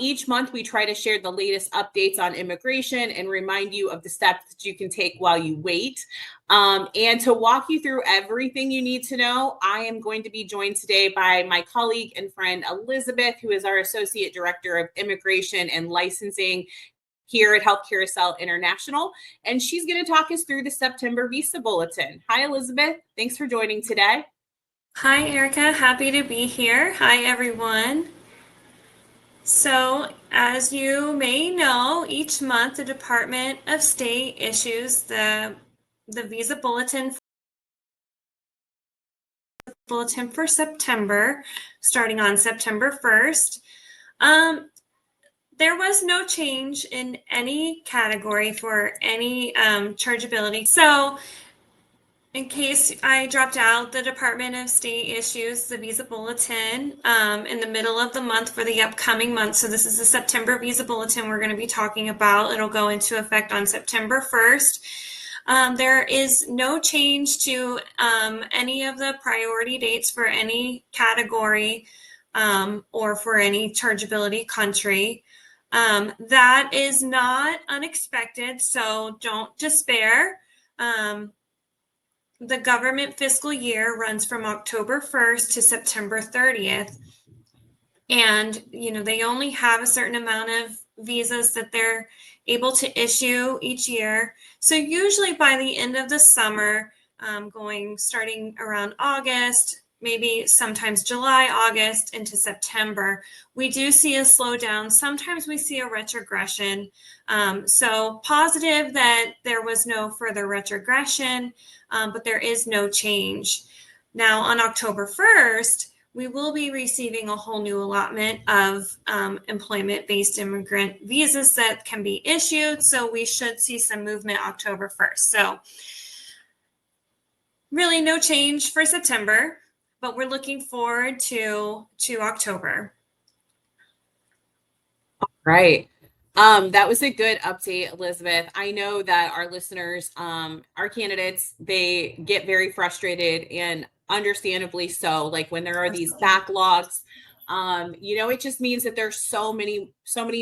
Each month, we try to share the latest updates on immigration and remind you of the steps that you can take while you wait. And to walk you through everything you need to know, I am going to be joined today by my colleague and friend, Elizabeth, who is our Associate Director of Immigration and Licensing here at Health Carousel International. And she's going to talk us through the September Visa Bulletin. Hi, Elizabeth. Thanks for joining today. Hi, Erica. Happy to be here. Hi, everyone. So, as you may know, each month the Department of State issues the Visa Bulletin for September, starting on September 1st. There was no change in any category for any chargeability. So, in case I dropped out, the Department of State issues the Visa Bulletin in the middle of the month for the upcoming month. So this is the September Visa Bulletin we're going to be talking about. It'll go into effect on September 1st. There is no change to any of the priority dates for any category or for any chargeability country. That is not unexpected, so don't despair. The government fiscal year runs from October 1st to September 30th. And, they only have a certain amount of visas that they're able to issue each year. So usually by the end of the summer, starting around August, maybe sometimes July, August into September, we do see a slowdown. Sometimes we see a retrogression. So positive that there was no further retrogression, but there is no change. Now on October 1st, we will be receiving a whole new allotment of employment-based immigrant visas that can be issued. So we should see some movement October 1st. So really no change for September, but we're looking forward to October. Right. That was a good update, Elizabeth. I know that our listeners, our candidates, they get very frustrated, and understandably so. Like when there are these backlogs, it just means that there's so many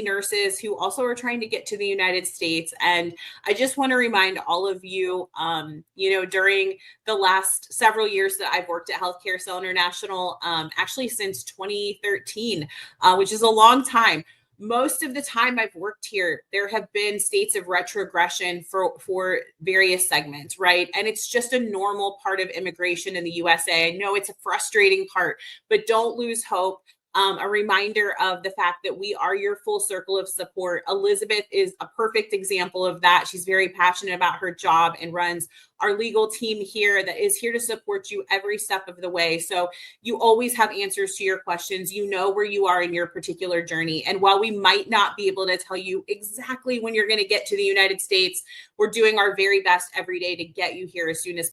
nurses who also are trying to get to the United States. And I just want to remind all of you, during the last several years that I've worked at Health Carousel International, actually since 2013, which is a long time. Most of the time I've worked here, there have been states of retrogression for various segments, right? And it's just a normal part of immigration in the USA. I know it's a frustrating part, but don't lose hope. A reminder of the fact that we are your full circle of support. Elizabeth is a perfect example of that. She's very passionate about her job and runs our legal team here that is here to support you every step of the way. So you always have answers to your questions. You know where you are in your particular journey. And while we might not be able to tell you exactly when you're going to get to the United States, we're doing our very best every day to get you here as soon as